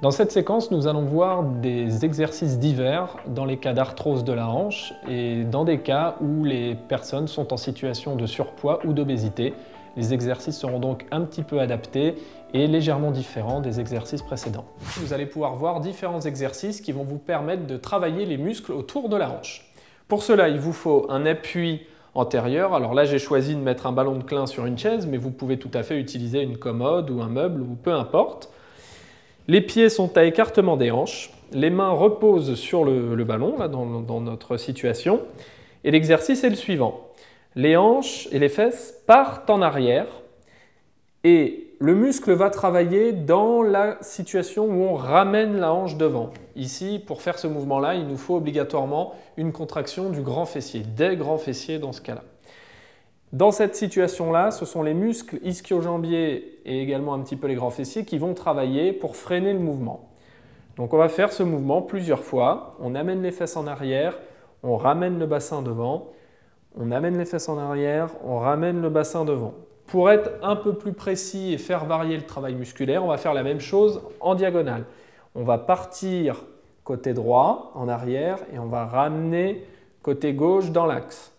Dans cette séquence, nous allons voir des exercices divers dans les cas d'arthrose de la hanche et dans des cas où les personnes sont en situation de surpoids ou d'obésité. Les exercices seront donc un petit peu adaptés et légèrement différents des exercices précédents. Vous allez pouvoir voir différents exercices qui vont vous permettre de travailler les muscles autour de la hanche. Pour cela, il vous faut un appui antérieur. Alors là, j'ai choisi de mettre un ballon de Klein sur une chaise, mais vous pouvez tout à fait utiliser une commode ou un meuble ou peu importe. Les pieds sont à écartement des hanches, les mains reposent sur le ballon, là, dans notre situation, et l'exercice est le suivant. Les hanches et les fesses partent en arrière, et le muscle va travailler dans la situation où on ramène la hanche devant. Ici, pour faire ce mouvement-là, il nous faut obligatoirement une contraction du grand fessier, des grands fessiers dans ce cas-là. Dans cette situation-là, ce sont les muscles ischio-jambiers et également un petit peu les grands fessiers qui vont travailler pour freiner le mouvement. Donc on va faire ce mouvement plusieurs fois. On amène les fesses en arrière, on ramène le bassin devant, on amène les fesses en arrière, on ramène le bassin devant. Pour être un peu plus précis et faire varier le travail musculaire, on va faire la même chose en diagonale. On va partir côté droit en arrière et on va ramener côté gauche dans l'axe.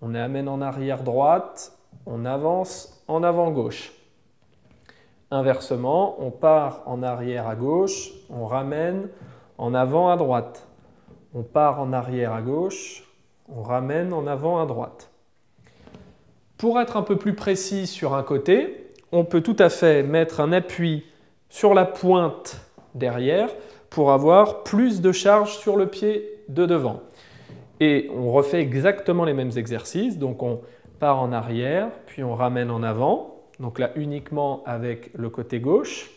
On amène en arrière droite, on avance en avant gauche. Inversement, on part en arrière à gauche, on ramène en avant à droite. On part en arrière à gauche, on ramène en avant à droite. Pour être un peu plus précis sur un côté, on peut tout à fait mettre un appui sur la pointe derrière pour avoir plus de charge sur le pied de devant. Et on refait exactement les mêmes exercices, donc on part en arrière, puis on ramène en avant, donc là uniquement avec le côté gauche,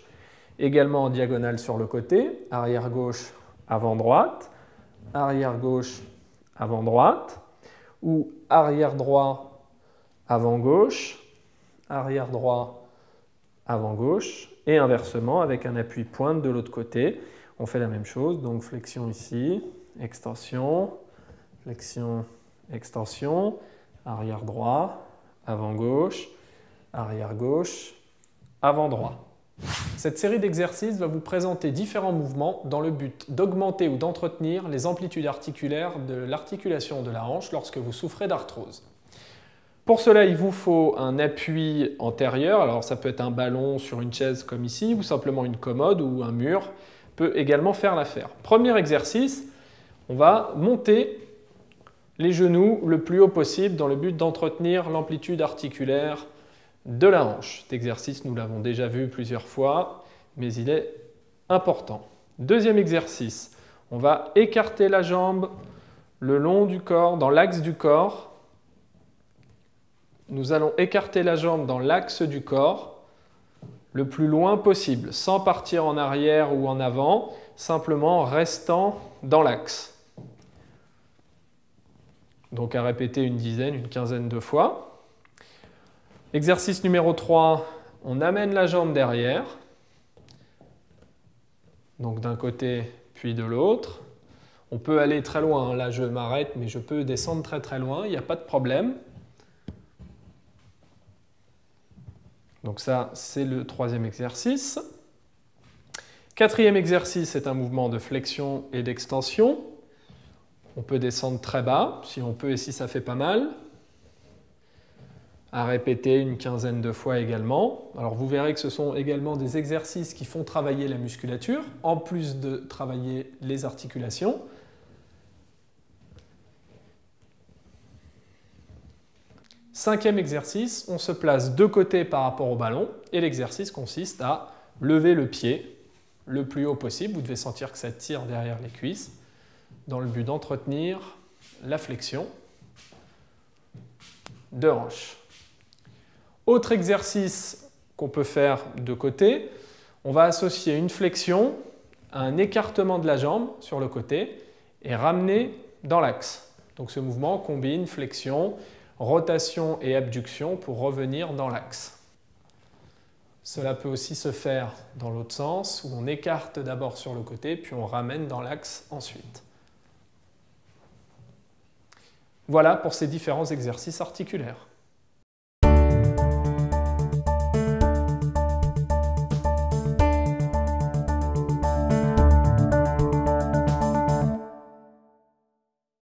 également en diagonale sur le côté, arrière gauche, avant droite, arrière gauche, avant droite, ou arrière droit, avant gauche, arrière droit, avant gauche, et inversement avec un appui pointe de l'autre côté. On fait la même chose, donc flexion ici, extension, flexion, extension, arrière droit, avant gauche, arrière gauche, avant droit. Cette série d'exercices va vous présenter différents mouvements dans le but d'augmenter ou d'entretenir les amplitudes articulaires de l'articulation de la hanche lorsque vous souffrez d'arthrose. Pour cela, il vous faut un appui antérieur, alors ça peut être un ballon sur une chaise comme ici, ou simplement une commode ou un mur peut également faire l'affaire. Premier exercice, on va monter les genoux le plus haut possible dans le but d'entretenir l'amplitude articulaire de la hanche. Cet exercice, nous l'avons déjà vu plusieurs fois, mais il est important. Deuxième exercice, on va écarter la jambe le long du corps, dans l'axe du corps. Nous allons écarter la jambe dans l'axe du corps le plus loin possible, sans partir en arrière ou en avant, simplement en restant dans l'axe. Donc à répéter une dizaine, une quinzaine de fois. Exercice numéro 3, on amène la jambe derrière, donc d'un côté puis de l'autre. On peut aller très loin, là je m'arrête, mais je peux descendre très loin, il n'y a pas de problème. Donc ça, c'est le troisième exercice. Quatrième exercice, c'est un mouvement de flexion et d'extension. On peut descendre très bas, si on peut et si ça fait pas mal. À répéter une quinzaine de fois également. Alors vous verrez que ce sont également des exercices qui font travailler la musculature, en plus de travailler les articulations. Cinquième exercice, on se place de côté par rapport au ballon et l'exercice consiste à lever le pied le plus haut possible. Vous devez sentir que ça tire derrière les cuisses dans le but d'entretenir la flexion de hanche. Autre exercice qu'on peut faire de côté, on va associer une flexion à un écartement de la jambe sur le côté et ramener dans l'axe. Donc ce mouvement combine flexion, rotation et abduction pour revenir dans l'axe. Cela peut aussi se faire dans l'autre sens, où on écarte d'abord sur le côté, puis on ramène dans l'axe ensuite. Voilà pour ces différents exercices articulaires.